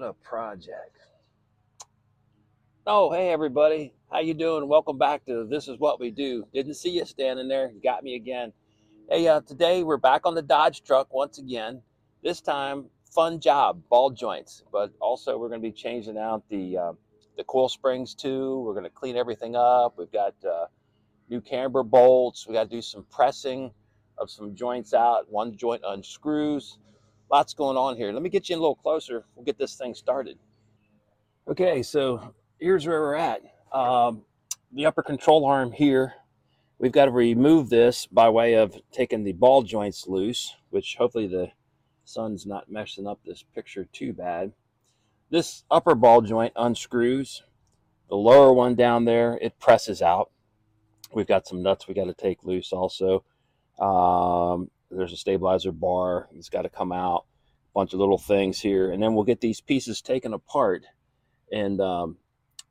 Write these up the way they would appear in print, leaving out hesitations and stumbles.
What a project. Oh, hey everybody. How you doing? Welcome back to This Is What We Do. Didn't see you standing there. You got me again. Hey, today we're back on the Dodge truck once again. This time, fun job, ball joints. But also we're going to be changing out the coil springs too. We're going to clean everything up. We've got new camber bolts. We got to do some pressing of some joints out. One joint unscrews. Lots going on here. Let me get you in a little closer. We'll get this thing started. Okay, so here's where we're at. The upper control arm here, we've got to remove this by way of taking the ball joints loose, which hopefully the sun's not messing up this picture too bad. This upper ball joint unscrews. The lower one down there, it presses out. We've got some nuts we got to take loose also. There's a stabilizer bar. It's got to come out. A bunch of little things here. And then we'll get these pieces taken apart and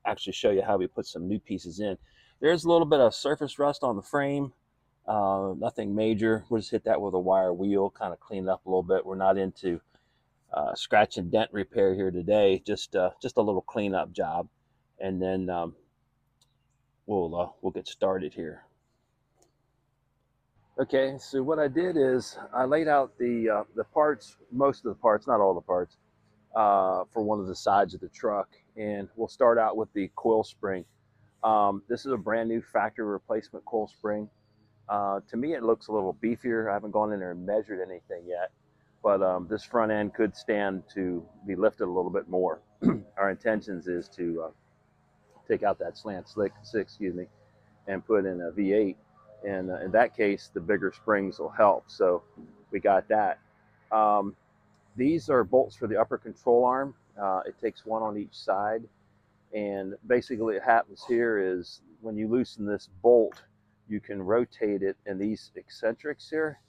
actually show you how we put some new pieces in. There's a little bit of surface rust on the frame. Nothing major. We'll just hit that with a wire wheel, kind of clean it up a little bit. We're not into scratch and dent repair here today. Just a little cleanup job, and then we'll get started here. Okay, so what I did is I laid out the parts, most of the parts, not all the parts, for one of the sides of the truck, and we'll start out with the coil spring. This is a brand new factory replacement coil spring. To me, it looks a little beefier. I haven't gone in there and measured anything yet, but this front end could stand to be lifted a little bit more. Our intentions is to take out that slant six, excuse me, and put in a V8. And in that case, the bigger springs will help. So we got that. These are bolts for the upper control arm. It takes one on each side. And basically what happens here is when you loosen this bolt, you can rotate it, and these eccentrics here,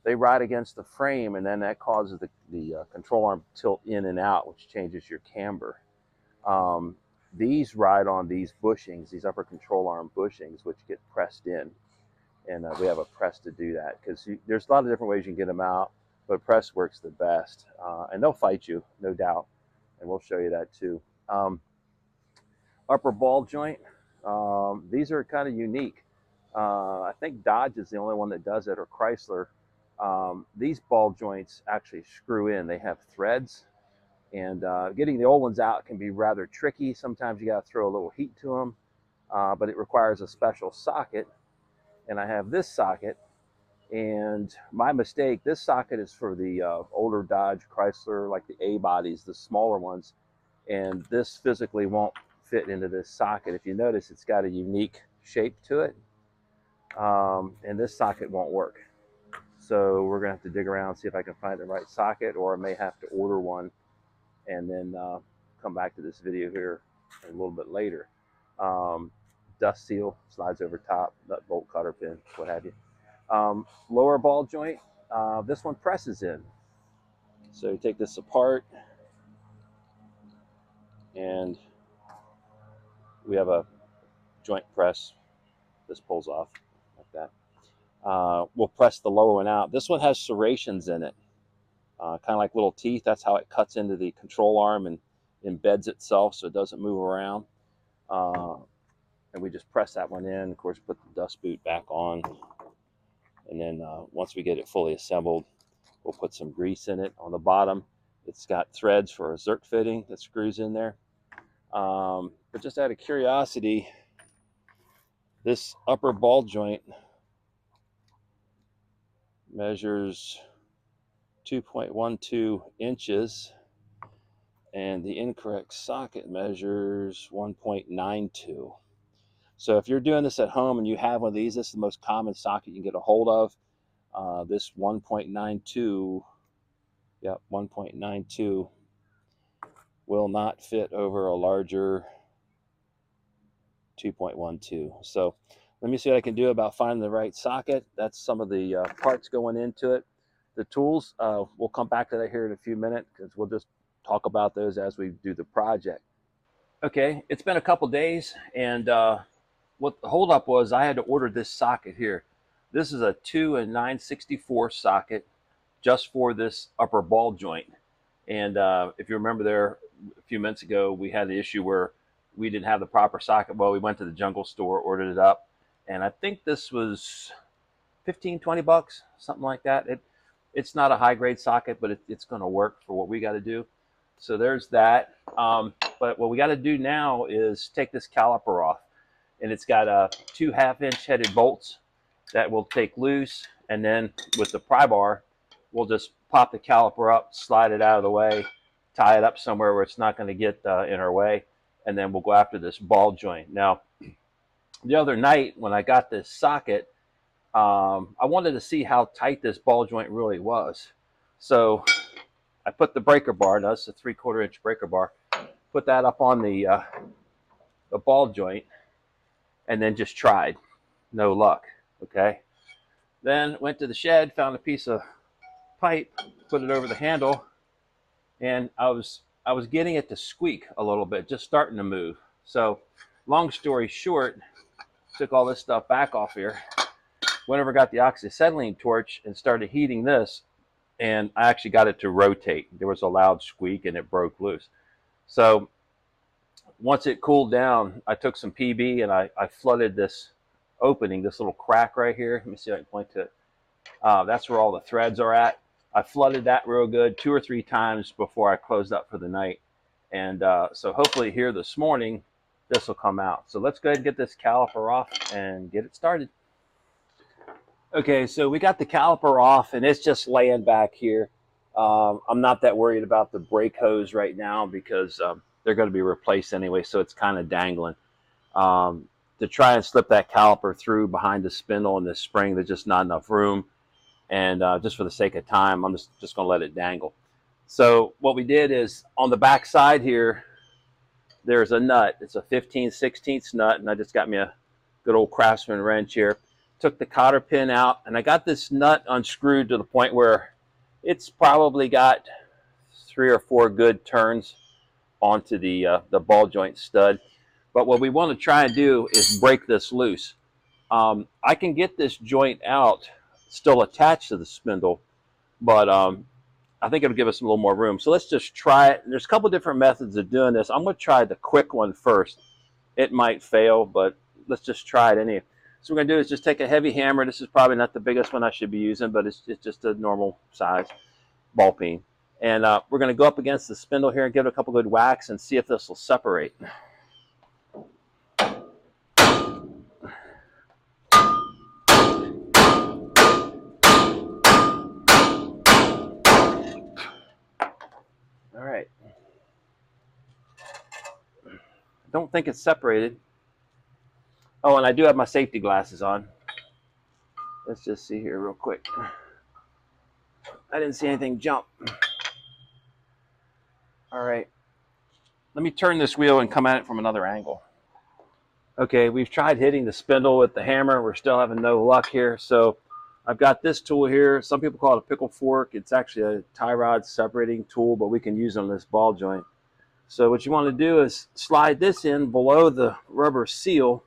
they ride against the frame, and then that causes the control arm to tilt in and out, which changes your camber. These ride on these bushings, these upper control arm bushings, which get pressed in. And we have a press to do that because there's a lot of different ways you can get them out, but press works the best. And they'll fight you, no doubt, and we'll show you that too. Upper ball joint, these are kind of unique. I think Dodge is the only one that does it, or Chrysler. These ball joints actually screw in. They have threads, and getting the old ones out can be rather tricky. Sometimes you got to throw a little heat to them, but it requires a special socket. And I have this socket, and my mistake, this socket is for the older Dodge Chrysler, like the A bodies, the smaller ones, and this physically won't fit into this socket. If you notice, it's got a unique shape to it, and this socket won't work. So we're gonna have to dig around and see if I can find the right socket, or I may have to order one and then come back to this video here a little bit later. Dust seal slides over top, nut bolt, cotter pin, what have you. Lower ball joint, this one presses in. So you take this apart, and we have a joint press. This pulls off like that. We'll press the lower one out. This one has serrations in it, kind of like little teeth. That's how it cuts into the control arm and embeds itself so it doesn't move around. And we just press that one in. Of course, put the dust boot back on. And then once we get it fully assembled, we'll put some grease in it. On the bottom, it's got threads for a zerk fitting that screws in there. But just out of curiosity, this upper ball joint measures 2.12 inches, and the incorrect socket measures 1.92. So if you're doing this at home and you have one of these, this is the most common socket you can get a hold of. This 1.92, yep, 1.92 will not fit over a larger 2.12. So let me see what I can do about finding the right socket. That's some of the parts going into it. The tools, we'll come back to that here in a few minutes because we'll just talk about those as we do the project. Okay, it's been a couple days, and what the holdup was, I had to order this socket here. This is a 2 and 9/64 socket just for this upper ball joint. And if you remember there, a few minutes ago, we had the issue where we didn't have the proper socket. Well, we went to the Jungle store, ordered it up, and I think this was 15, 20 bucks, something like that. It's not a high grade socket, but it's going to work for what we got to do. So there's that. But what we got to do now is take this caliper off, and it's got two 1/2-inch headed bolts that will take loose, and then with the pry bar, we'll just pop the caliper up, slide it out of the way, tie it up somewhere where it's not going to get in our way, and then we'll go after this ball joint. Now, the other night when I got this socket, I wanted to see how tight this ball joint really was. So I put the breaker bar, that's a 3/4 inch breaker bar, put that up on the ball joint, and then just tried. No luck. Okay. Then went to the shed, found a piece of pipe, put it over the handle, and I was getting it to squeak a little bit, just starting to move. So long story short, took all this stuff back off here, went over, got the oxyacetylene torch and started heating this, and I actually got it to rotate. There was a loud squeak and it broke loose. So once it cooled down, I took some PB and I flooded this opening, this little crack right here. Let me see if I can point to it. That's where all the threads are at. I flooded that real good 2 or 3 times before I closed up for the night. And so hopefully here this morning, this will come out. So let's go ahead and get this caliper off and get it started. Okay, so we got the caliper off and it's just laying back here. I'm not that worried about the brake hose right now because they're going to be replaced anyway, so it's kind of dangling. To try and slip that caliper through behind the spindle and the spring, there's just not enough room. And just for the sake of time, I'm just going to let it dangle. So what we did is on the back side here, there's a nut. It's a 15/16 nut, and I just got me a good old Craftsman wrench here. Took the cotter pin out, and I got this nut unscrewed to the point where it's probably got 3 or 4 good turns onto the ball joint stud. But what we want to try and do is break this loose. I can get this joint out still attached to the spindle, but I think it'll give us a little more room. So let's just try it. There's a couple different methods of doing this. I'm going to try the quick one first. It might fail, but let's just try it anyway. So what we're going to do is just take a heavy hammer. This is probably not the biggest one I should be using, but it's just a normal size ball peen. And we're going to go up against the spindle here and give it a couple good whacks and see if this will separate. All right. Don't think it's separated. Oh, and I do have my safety glasses on. Let's just see here real quick. I didn't see anything jump. All right. Let me turn this wheel and come at it from another angle. Okay, we've tried hitting the spindle with the hammer. We're still having no luck here. So I've got this tool here. Some people call it a pickle fork. It's actually a tie rod separating tool, but we can use it on this ball joint. So what you want to do is slide this in below the rubber seal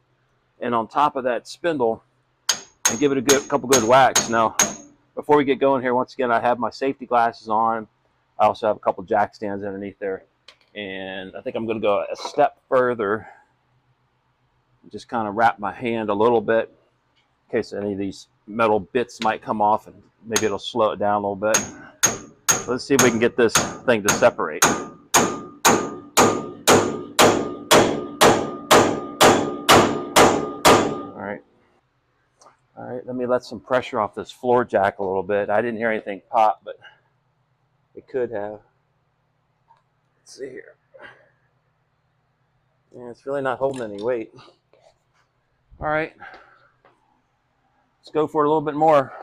and on top of that spindle and give it a couple good whacks. Now, before we get going here, once again, I have my safety glasses on. I also have a couple jack stands underneath there. And I think I'm going to go a step further. Just kind of wrap my hand a little bit in case any of these metal bits might come off, and maybe it'll slow it down a little bit. So let's see if we can get this thing to separate. All right, let me let some pressure off this floor jack a little bit. I didn't hear anything pop, but it could have. Let's see here. Yeah, it's really not holding any weight. All right, let's go for it a little bit more.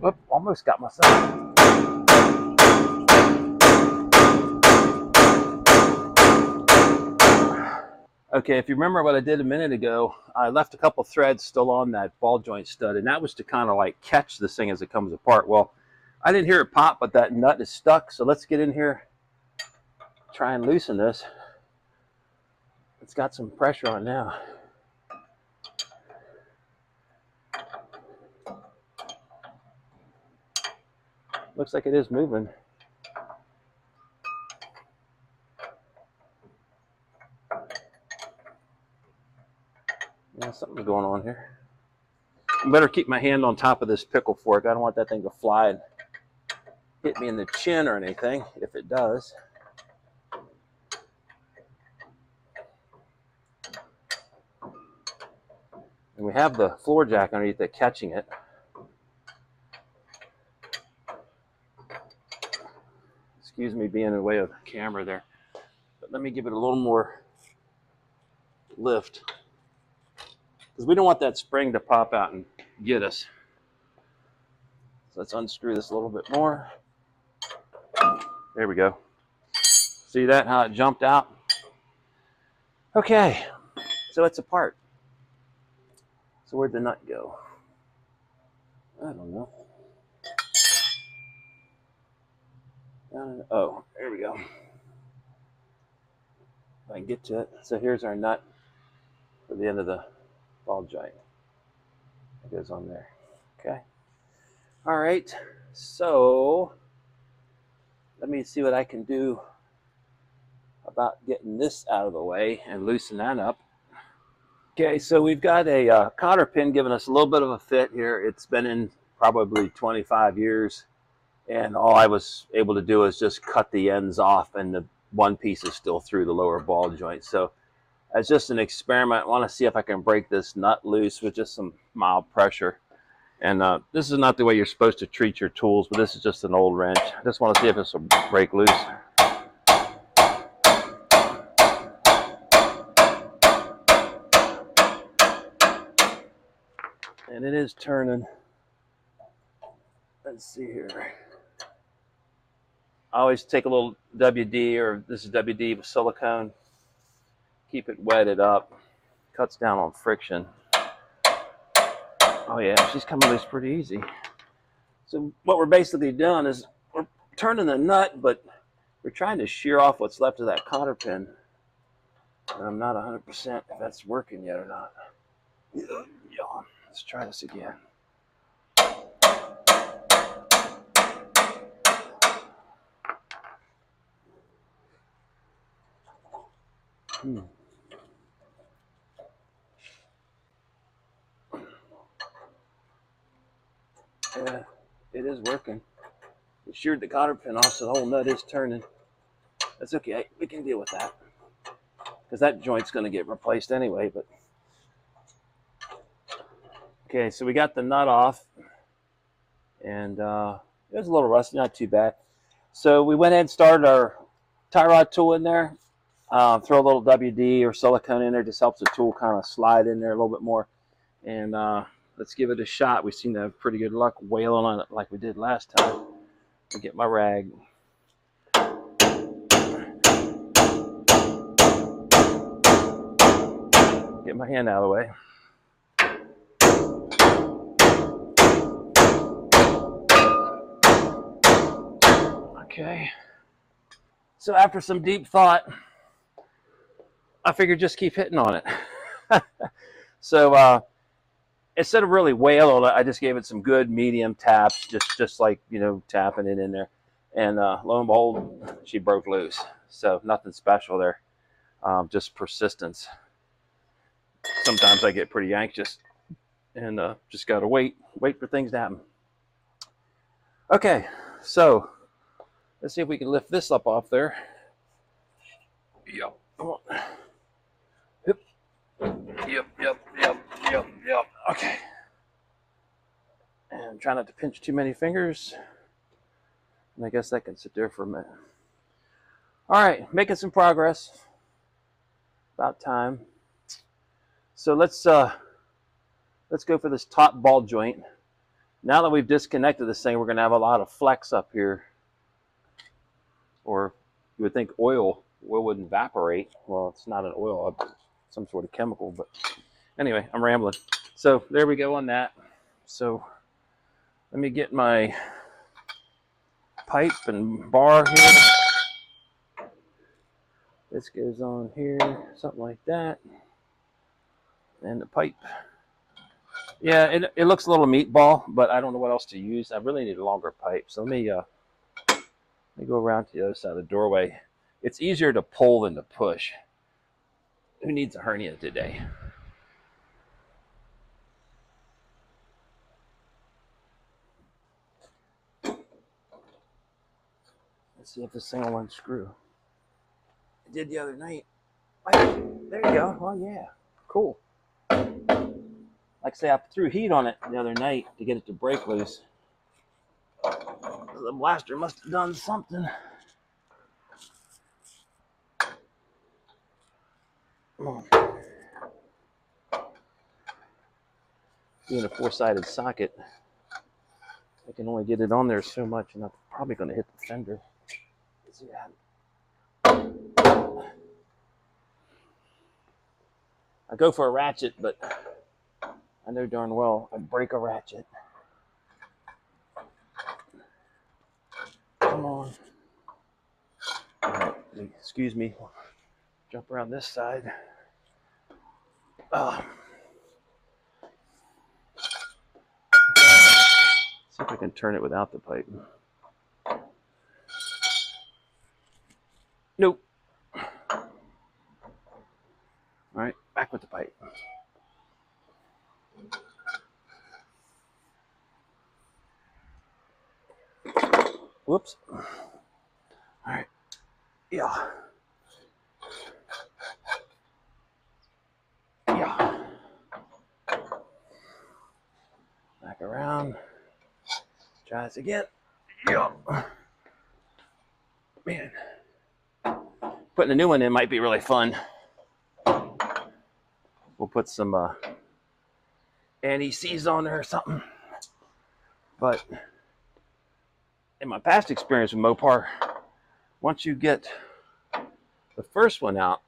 Whoop, almost got myself. Okay, if you remember what I did a minute ago, I left a couple threads still on that ball joint stud, and that was to kind of like catch this thing as it comes apart. Well, I didn't hear it pop, but that nut is stuck, so let's get in here, try and loosen this. It's got some pressure on now. Looks like it is moving. Something's going on here. I better keep my hand on top of this pickle fork. I don't want that thing to fly and hit me in the chin or anything, if it does. And we have the floor jack underneath it catching it. Excuse me being in the way of the camera there. But let me give it a little more lift, because we don't want that spring to pop out and get us. So let's unscrew this a little bit more. There we go. See that, how it jumped out? Okay, so it's apart. So where'd the nut go? I don't know. Oh, there we go. If I can get to it. So here's our nut for the end of the ball joint. It goes on there. Okay. All right. So let me see what I can do about getting this out of the way and loosen that up. Okay, so we've got a cotter pin giving us a little bit of a fit here. It's been in probably 25 years, and all I was able to do is just cut the ends off, and the one piece is still through the lower ball joint. So as just an experiment, I want to see if I can break this nut loose with just some mild pressure. And this is not the way you're supposed to treat your tools, but this is just an old wrench. I just want to see if this will break loose. And it is turning. Let's see here. I always take a little WD, or this is WD with silicone. Keep it wetted up. Cuts down on friction. Oh yeah, she's coming loose pretty easy. So what we're basically doing is we're turning the nut, but we're trying to shear off what's left of that cotter pin. And I'm not 100% if that's working yet or not. Yeah, let's try this again. Yeah, it is working. It sheared the cotter pin off, so the whole nut is turning. That's okay. We can deal with that, because that joint's going to get replaced anyway. But okay, so we got the nut off, and it was a little rusty, not too bad. So we went ahead and started our tie rod tool in there. Throw a little WD or silicone in there, just helps the tool kind of slide in there a little bit more. And let's give it a shot. We seem to have pretty good luck wailing on it like we did last time. I'll get my rag. Get my hand out of the way. Okay. So after some deep thought, I figured just keep hitting on it. So instead of really wailing on it, I just gave it some good medium taps, just like, you know, tapping it in there. And lo and behold, she broke loose. So nothing special there, just persistence. Sometimes I get pretty anxious and just got to wait for things to happen. Okay, so let's see if we can lift this up off there. Yep. Come on. Yep. Okay. And try not to pinch too many fingers. And I guess that can sit there for a minute. All right, making some progress. About time. So let's go for this top ball joint. Now that we've disconnected this thing, we're going to have a lot of flex up here. Or you would think oil would evaporate. Well, it's not an oil, it's some sort of chemical. But anyway, I'm rambling. So there we go on that. So let me get my pipe and bar here. This goes on here, something like that. And the pipe. Yeah, it looks a little meatball, but I don't know what else to use. I really need a longer pipe. So let me go around to the other side of the doorway. It's easier to pull than to push. Who needs a hernia today? Let's see if this thing will unscrew. I did the other night. There you go. Oh yeah, cool. Like I say, I threw heat on it the other night to get it to break loose. The blaster must have done something. Being a four-sided socket, I can only get it on there so much, and I'm probably going to hit the fender. Let's see that. I go for a ratchet, but I know darn well I'd break a ratchet. Come on. Right, excuse me. Jump around this side. See if I can turn it without the pipe. Nope. All right, back with the pipe. Whoops. All right. Yeah. Yeah. Back around. Try this again. Yeah. Man. Putting a new one in might be really fun. We'll put some anti-seize on there or something. But in my past experience with Mopar, once you get the first one out,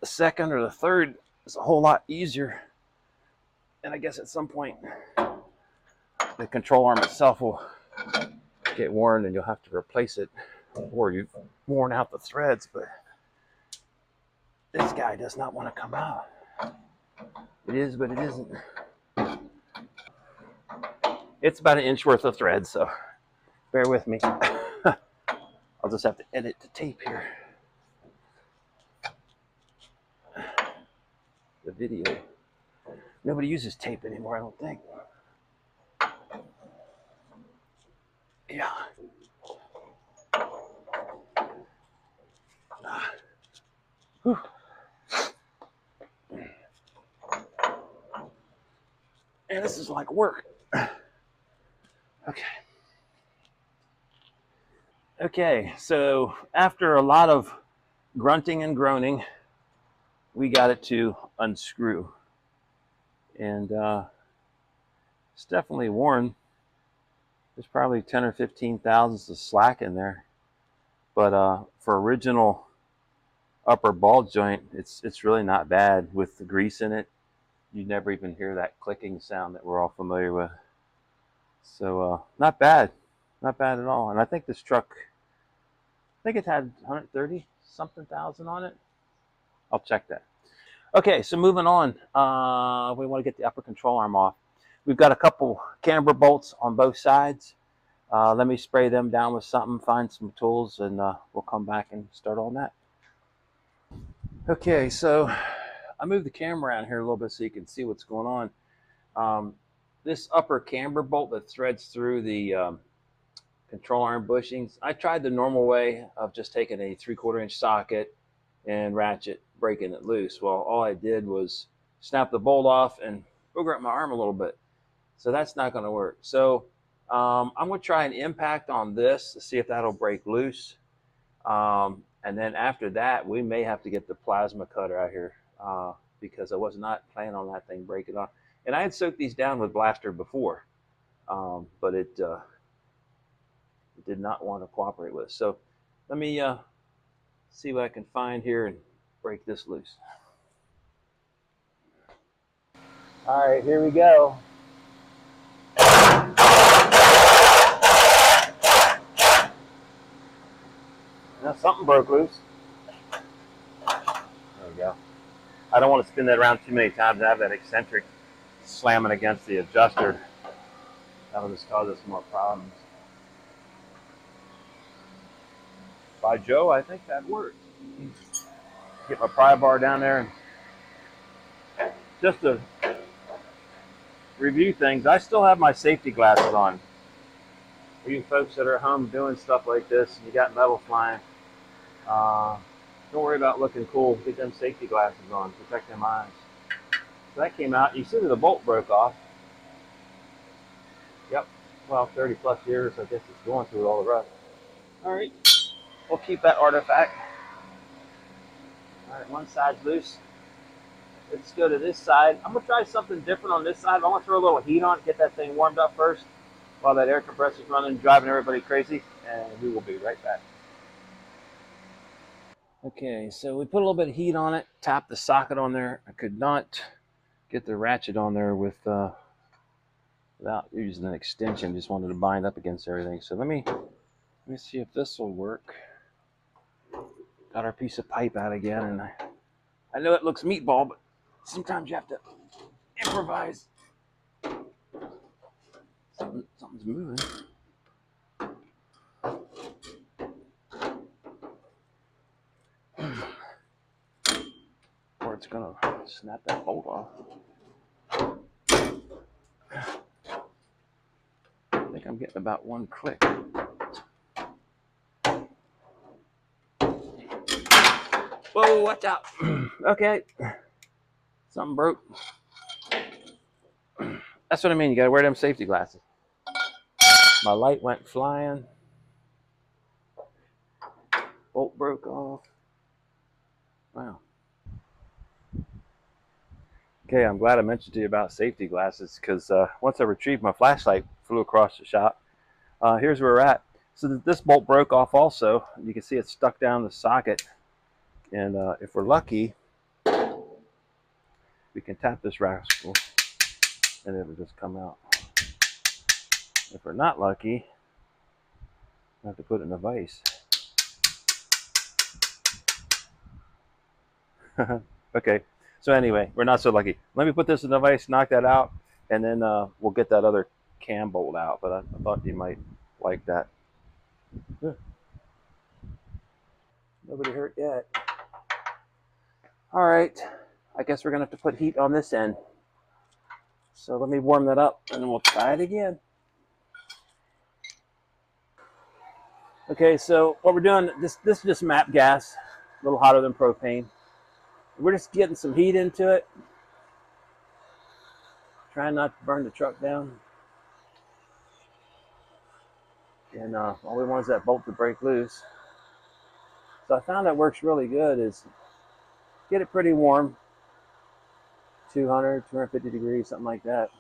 the second or the third is a whole lot easier. And I guess at some point, the control arm itself will get worn and you'll have to replace it, or you've worn out the threads. But this guy does not want to come out. It is, but it isn't. It's about an inch worth of thread, so bear with me. I'll just have to edit the tape here. The video. Nobody uses tape anymore, I don't think. Yeah. Whew. And this is like work. Okay. Okay, so after a lot of grunting and groaning, we got it to unscrew. And it's definitely worn. There's probably 10 or 15 thousandths of slack in there. But for original upper ball joint, it's really not bad. With the grease in it, you never even hear that clicking sound that we're all familiar with. So not bad. Not bad at all. And I think this truck, I think it had 130 something thousand on it. I'll check that. Okay, so moving on. We want to get the upper control arm off. We've got a couple camber bolts on both sides. Let me spray them down with something, find some tools, and we'll come back and start on that. Okay, so I moved the camera around here a little bit so you can see what's going on. This upper camber bolt that threads through the control arm bushings, I tried the normal way of just taking a 3/4 inch socket and ratchet, breaking it loose. Well, all I did was snap the bolt off and booger up my arm a little bit. So that's not going to work. So I'm going to try an impact on this to see if that'll break loose. And then after that, we may have to get the plasma cutter out here because I was not planning on that thing breaking off. And I had soaked these down with blaster before, but it did not want to cooperate with us. So let me see what I can find here and break this loose. All right, here we go. Now something broke loose. There we go. I don't want to spin that around too many times. I have that eccentric slamming against the adjuster. That'll just cause us more problems. By Joe, I think that worked. Get my pry bar down there. And just to review things, I still have my safety glasses on. For you folks that are home doing stuff like this and you got metal flying, uh, don't worry about looking cool. Get them safety glasses on, protect them eyes. So that came out. You see that the bolt broke off. Yep. Well, 30 plus years, I guess it's going through all the rust. All right. We'll keep that artifact. All right, one side's loose. Let's go to this side. I'm going to try something different on this side. I want to throw a little heat on it, get that thing warmed up first while that air compressor's running, driving everybody crazy, and we will be right back. Okay, so we put a little bit of heat on it, tapped the socket on there. I could not get the ratchet on there without using an extension. Just wanted to bind up against everything. So let me see if this will work. Got our piece of pipe out again, and I know it looks meatball, but sometimes you have to improvise. Something's moving. Or it's gonna snap that bolt off. I think I'm getting about one click. Whoa, watch out. Okay. Something broke. That's what I mean. You gotta wear them safety glasses. My light went flying. Bolt broke off. Wow. Okay, I'm glad I mentioned to you about safety glasses because once I retrieved my flashlight, flew across the shop. Here's where we're at. So this bolt broke off also. You can see it's stuck down the socket. And if we're lucky, we can tap this rascal and it'll just come out. If we're not lucky, I have to put it in a vise. Okay, so anyway, we're not so lucky. Let me put this in the vise, knock that out, and then we'll get that other cam bolt out. But I thought you might like that. Nobody hurt yet. All right, I guess we're gonna have to put heat on this end. So let me warm that up, and then we'll try it again. Okay, so what we're doing, this is just MAP gas, a little hotter than propane. We're just getting some heat into it. Trying not to burn the truck down. And all we want is that bolt to break loose. So I found that works really good is get it pretty warm, 200, 250 degrees, something like that.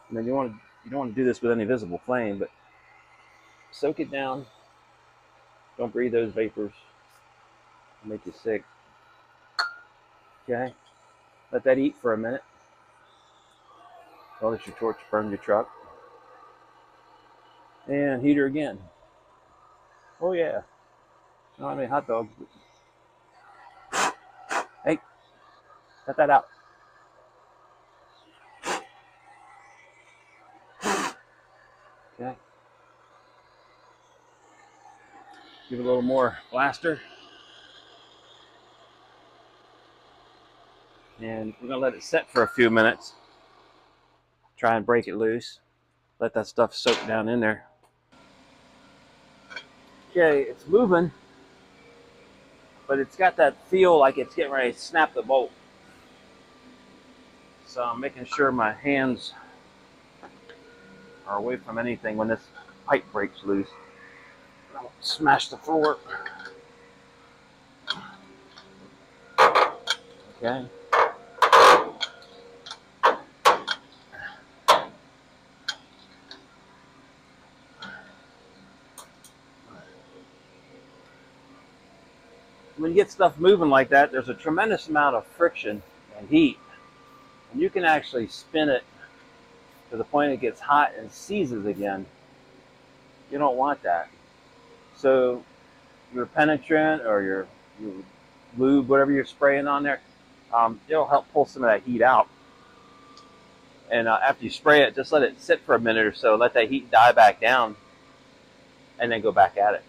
And then you don't want to do this with any visible flame, but soak it down. Don't breathe those vapors. It'll make you sick. Okay, let that eat for a minute. Don't let your torch burn your truck. And heater again. Oh yeah. I don't have any hot dogs. Hey, cut that out. Okay. Give it a little more blaster. And we're gonna let it set for a few minutes. Try and break it loose. Let that stuff soak down in there. Okay, it's moving, but it's got that feel like it's getting ready to snap the bolt. So I'm making sure my hands are away from anything when this pipe breaks loose. I'll smash the floor. Okay. When you get stuff moving like that, there's a tremendous amount of friction and heat. And you can actually spin it to the point it gets hot and seizes again. You don't want that. So your penetrant or your lube, whatever you're spraying on there, it'll help pull some of that heat out. And after you spray it, just let it sit for a minute or so. Let that heat die back down, and then go back at it.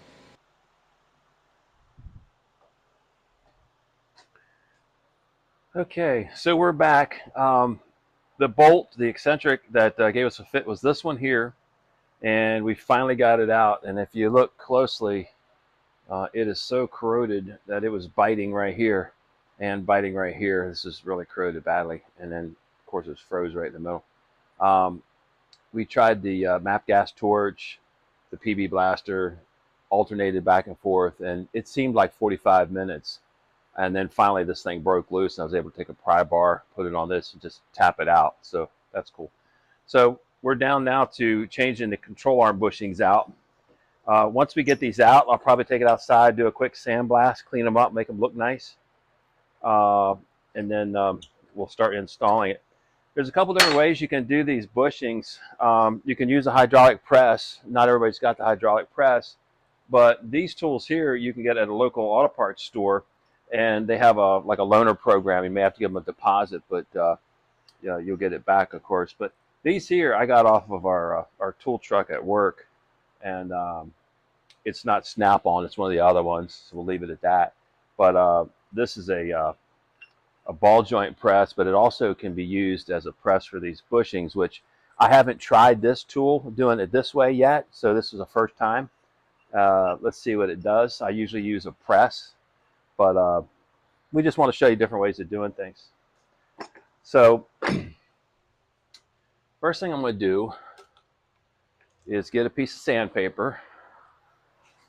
Okay, so we're back. The bolt, the eccentric that gave us a fit was this one here. and we finally got it out. And if you look closely, it is so corroded that it was biting right here and biting right here. This is really corroded badly. And then, of course, it was froze right in the middle. Um, we tried the MAP gas torch, the PB blaster, alternated back and forth, and it seemed like 45 minutes. And then finally, this thing broke loose, and I was able to take a pry bar, put it on this, and just tap it out. So that's cool. So we're down now to changing the control arm bushings out. Once we get these out, I'll probably take it outside, do a quick sandblast, clean them up, make them look nice, uh, and then we'll start installing it. There's a couple different ways you can do these bushings. You can use a hydraulic press. Not everybody's got the hydraulic press, but these tools here you can get at a local auto parts store, and they have a like a loaner program. You may have to give them a deposit, but yeah, you'll get it back, of course. But these here I got off of our tool truck at work, and it's not Snap-on. It's one of the other ones, so we'll leave it at that. But this is a ball joint press, but it also can be used as a press for these bushings, which I haven't tried this tool doing it this way yet, so this is the first time. Let's see what it does. I usually use a press, but we just want to show you different ways of doing things. So first thing I'm going to do is get a piece of sandpaper.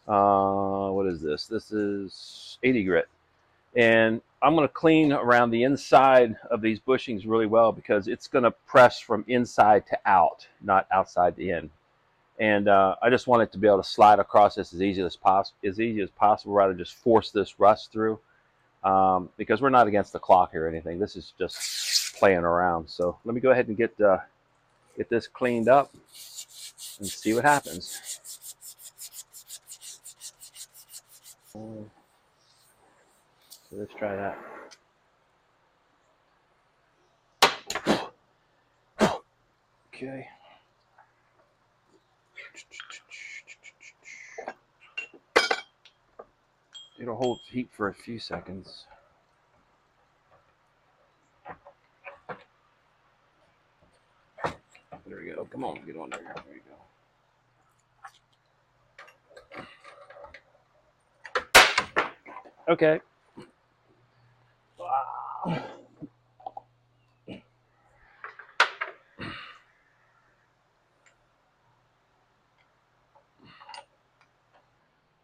What is this? This is 80 grit. And I'm going to clean around the inside of these bushings really well, because it's going to press from inside to out, not outside to in. And I just want it to be able to slide across this as easy as possible, rather than just force this rust through, because we're not against the clock or anything. This is just playing around. So let me go ahead and get this cleaned up and see what happens. So let's try that. Okay. It'll hold heat for a few seconds. There we go. Come on, get on there. There you go. Okay.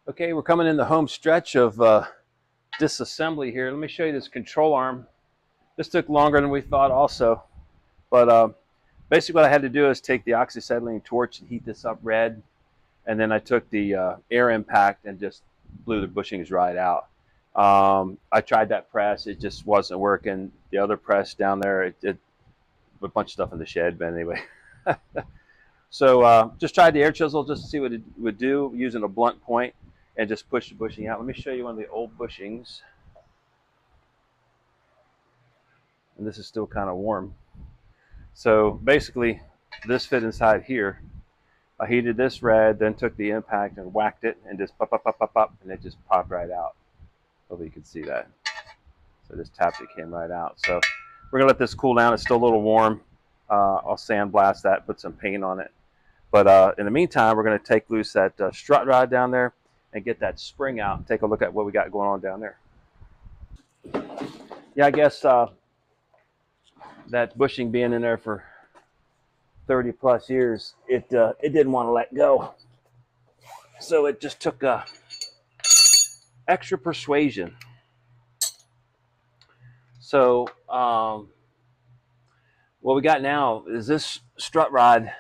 Okay, we're coming in the home stretch of disassembly here. Let me show you this control arm. This took longer than we thought also, but basically what I had to do is take the oxyacetylene torch and heat this up red, and then I took the air impact and just blew the bushings right out. I tried that press, it just wasn't working. The other press down there, it did a bunch of stuff in the shed, but anyway. So just tried the air chisel just to see what it would do using a blunt point, and just push the bushing out. Let me show you one of the old bushings. And this is still kind of warm. So basically, this fit inside here. I heated this red, then took the impact and whacked it, and just pop, pop, pop, pop, pop, and it just popped right out. Hopefully you can see that. So just tapped it, came right out. So we're gonna let this cool down. It's still a little warm. I'll sandblast that, put some paint on it. But in the meantime, we're gonna take loose that strut rod down there and get that spring out and take a look at what we got going on down there. Yeah, I guess that bushing being in there for 30 plus years, it didn't want to let go. So it just took extra persuasion. So what we got now is this strut rod.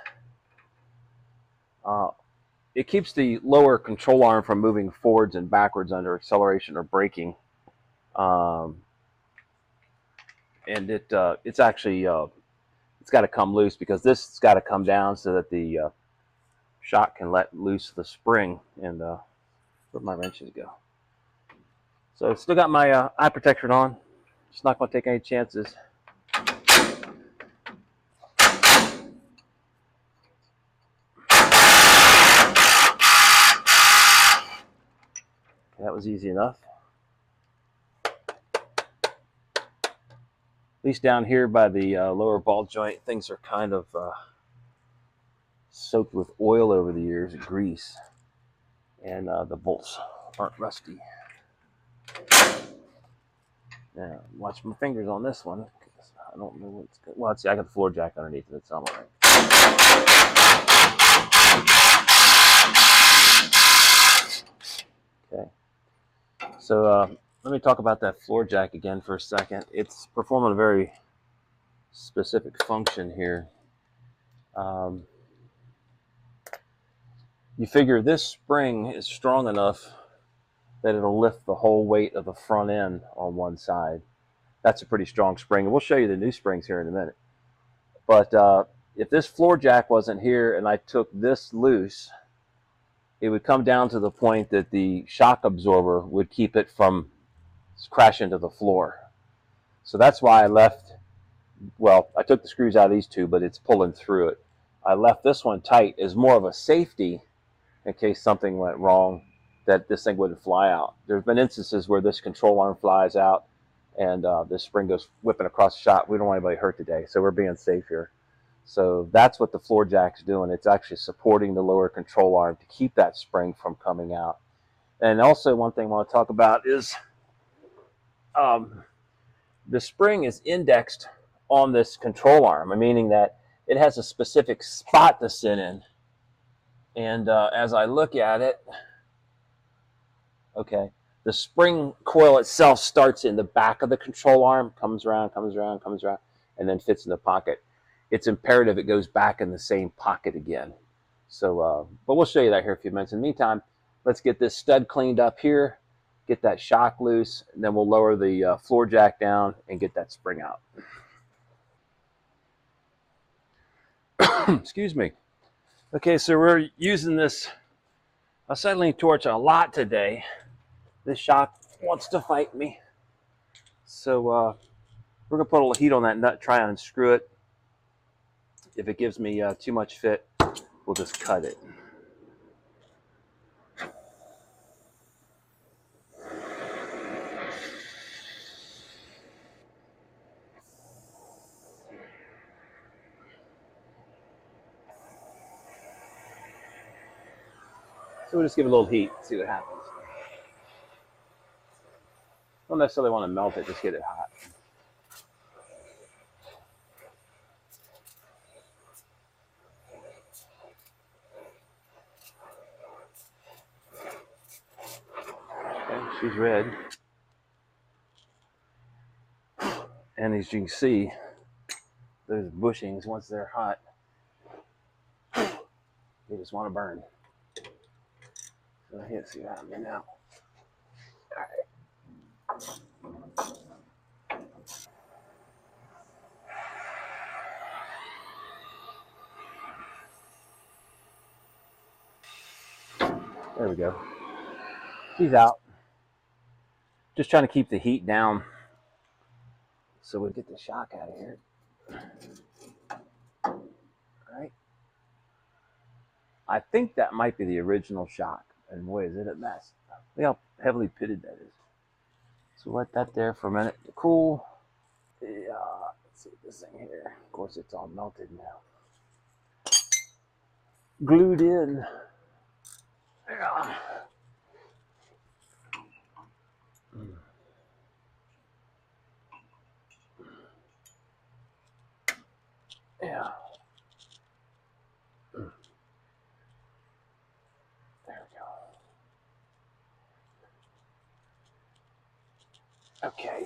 It keeps the lower control arm from moving forwards and backwards under acceleration or braking. And it's actually it's got to come loose, because this has got to come down so that the shock can let loose the spring. And where'd my wrenches go? So still got my eye protection on. Just not going to take any chances. That was easy enough. At least down here by the lower ball joint, things are kind of soaked with oil over the years, grease, and the bolts aren't rusty. Now, watch my fingers on this one. I don't know what's good. Well, let's see, I got the floor jack underneath it, so I'm all right. Okay, so let me talk about that floor jack again for a second. It's performing a very specific function here. You figure this spring is strong enough that it'll lift the whole weight of the front end on one side. That's a pretty strong spring, and we'll show you the new springs here in a minute. But if this floor jack wasn't here and I took this loose, it would come down to the point that the shock absorber would keep it from crashing to the floor. So that's why I left, well, I took the screws out of these two, but it's pulling through it. I left this one tight as more of a safety in case something went wrong, that this thing wouldn't fly out. There's been instances where this control arm flies out and this spring goes whipping across the shop. We don't want anybody hurt today, so we're being safe here. So that's what the floor jack's doing. It's actually supporting the lower control arm to keep that spring from coming out. And also one thing I want to talk about is the spring is indexed on this control arm, meaning that it has a specific spot to sit in. And as I look at it, okay, the spring coil itself starts in the back of the control arm, comes around, and then fits in the pocket. It's imperative it goes back in the same pocket again. So, but we'll show you that here in a few minutes. In the meantime, let's get this stud cleaned up here, get that shock loose, and then we'll lower the floor jack down and get that spring out. Excuse me. Okay, so we're using this acetylene torch a lot today. This shock wants to fight me. So we're going to put a little heat on that nut, try and unscrew it. If it gives me too much fit, we'll just cut it. So we'll just give it a little heat, see what happens. Don't necessarily want to melt it, just get it hot. Okay, she's red. And as you can see, those bushings, once they're hot, they just want to burn. So let's see what happens now. All right. There we go. She's out. Just trying to keep the heat down so we get the shock out of here. All right. I think that might be the original shock. And boy, is it a mess. Look how heavily pitted that is. So let that there for a minute to cool. Yeah, let's see this thing here. Of course, it's all melted now. Glued in. Yeah. Yeah. There we go. Okay.